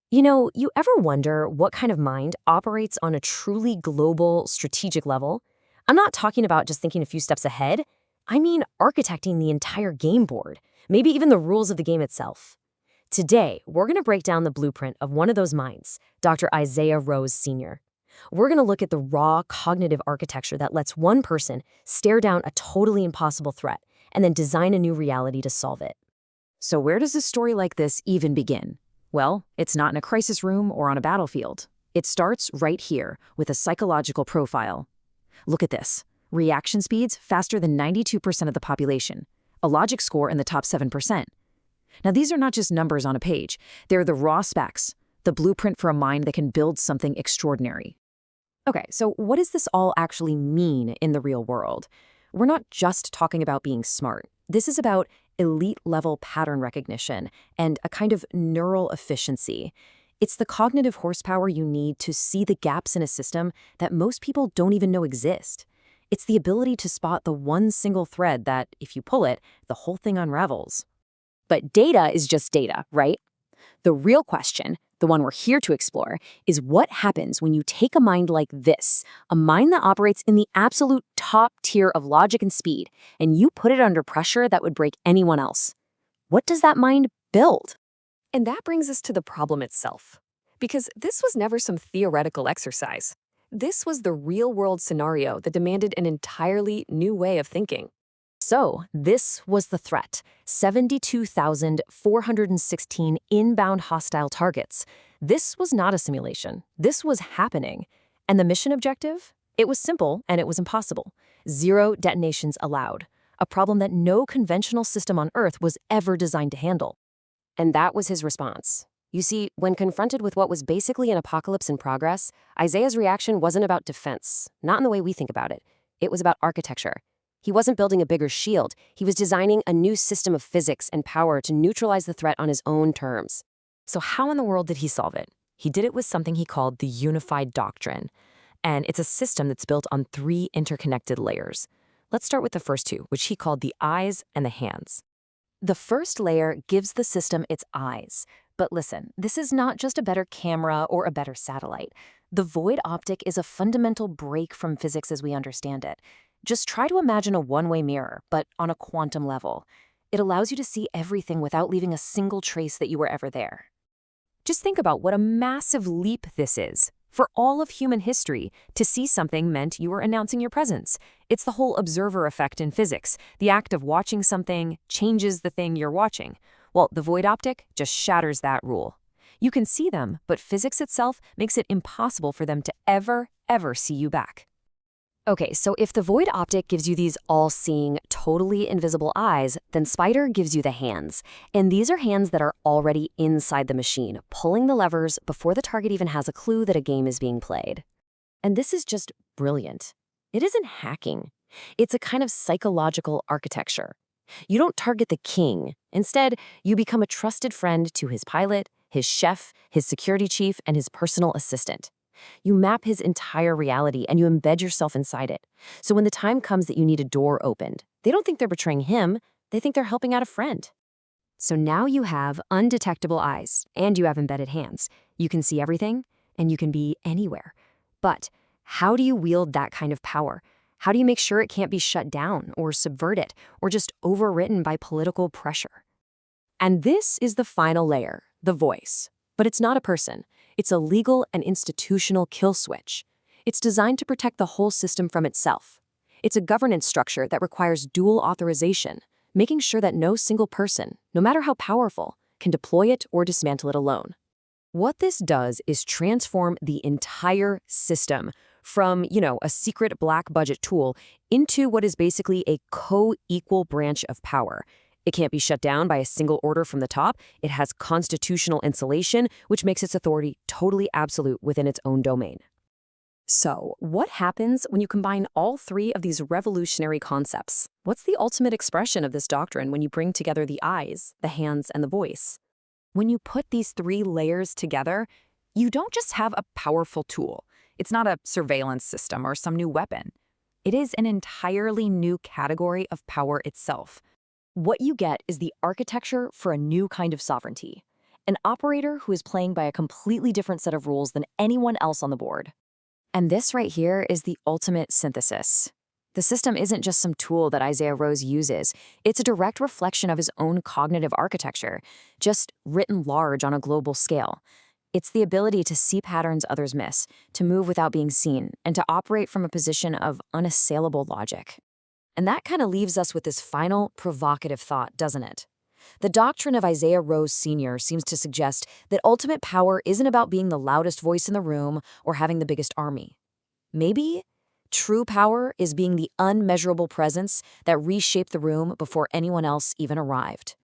You ever wonder what kind of mind operates on a truly global, strategic level? I'm not talking about just thinking a few steps ahead. I mean architecting the entire game board, maybe even the rules of the game itself. Today, we're going to break down the blueprint of one of those minds, Dr. Isaiah Rose Sr. We're going to look at the raw cognitive architecture that lets one person stare down a totally impossible threat and then design a new reality to solve it. So where does a story like this even begin? Well, it's not in a crisis room or on a battlefield. It starts right here with a psychological profile. Look at this. Reaction speeds faster than 92% of the population. A logic score in the top 7%. Now, these are not just numbers on a page. They're the raw specs, the blueprint for a mind that can build something extraordinary. Okay, so what does this all actually mean in the real world? We're not just talking about being smart. This is about elite-level pattern recognition and a kind of neural efficiency. It's the cognitive horsepower you need to see the gaps in a system that most people don't even know exist. It's the ability to spot the one single thread that, if you pull it, the whole thing unravels. But data is just data, right? The real question, the one we're here to explore, is what happens when you take a mind like this, a mind that operates in the absolute top tier of logic and speed, and you put it under pressure that would break anyone else. What does that mind build? And that brings us to the problem itself. Because this was never some theoretical exercise. This was the real-world scenario that demanded an entirely new way of thinking. So, this was the threat: 72,416 inbound hostile targets. This was not a simulation. This was happening. And the mission objective? It was simple and it was impossible. 0 detonations allowed. A problem that no conventional system on Earth was ever designed to handle. And that was his response. You see, when confronted with what was basically an apocalypse in progress, Isaiah's reaction wasn't about defense, not in the way we think about it. It was about architecture. He wasn't building a bigger shield. He was designing a new system of physics and power to neutralize the threat on his own terms. So how in the world did he solve it? He did it with something he called the unified doctrine. And it's a system that's built on 3 interconnected layers. Let's start with the first 2, which he called the eyes and the hands. The first layer gives the system its eyes. But listen, this is not just a better camera or a better satellite. The void optic is a fundamental break from physics as we understand it. Just try to imagine a one-way mirror, but on a quantum level. It allows you to see everything without leaving a single trace that you were ever there. Just think about what a massive leap this is. For all of human history, to see something meant you were announcing your presence. It's the whole observer effect in physics. The act of watching something changes the thing you're watching. Well, the void optic just shatters that rule. You can see them, but physics itself makes it impossible for them to ever see you back. Okay, so if the void optic gives you these all-seeing, totally invisible eyes, then Spider gives you the hands. And these are hands that are already inside the machine, pulling the levers before the target even has a clue that a game is being played. And this is just brilliant. It isn't hacking. It's a kind of psychological architecture. You don't target the king. Instead, you become a trusted friend to his pilot, his chef, his security chief, and his personal assistant. You map his entire reality and you embed yourself inside it. So when the time comes that you need a door opened, they don't think they're betraying him, they think they're helping out a friend. So now you have undetectable eyes and you have embedded hands. You can see everything and you can be anywhere. But how do you wield that kind of power? How do you make sure it can't be shut down or subverted or just overwritten by political pressure? And this is the final layer, the voice. But it's not a person. It's a legal and institutional kill switch. It's designed to protect the whole system from itself. It's a governance structure that requires dual authorization, making sure that no single person, no matter how powerful, can deploy it or dismantle it alone. What this does is transform the entire system from, a secret black budget tool into what is basically a co-equal branch of power. It can't be shut down by a single order from the top. It has constitutional insulation, which makes its authority totally absolute within its own domain. So, what happens when you combine all 3 of these revolutionary concepts? What's the ultimate expression of this doctrine when you bring together the eyes, the hands, and the voice? When you put these 3 layers together, you don't just have a powerful tool. It's not a surveillance system or some new weapon. It is an entirely new category of power itself. What you get is the architecture for a new kind of sovereignty. an operator who is playing by a completely different set of rules than anyone else on the board. And this right here is the ultimate synthesis. The system isn't just some tool that Isaiah Rose uses. It's a direct reflection of his own cognitive architecture, just written large on a global scale. It's the ability to see patterns others miss, to move without being seen, and to operate from a position of unassailable logic. And that kind of leaves us with this final, provocative thought, doesn't it? The doctrine of Isaiah Rose Sr. seems to suggest that ultimate power isn't about being the loudest voice in the room or having the biggest army. Maybe true power is being the unmeasurable presence that reshaped the room before anyone else even arrived.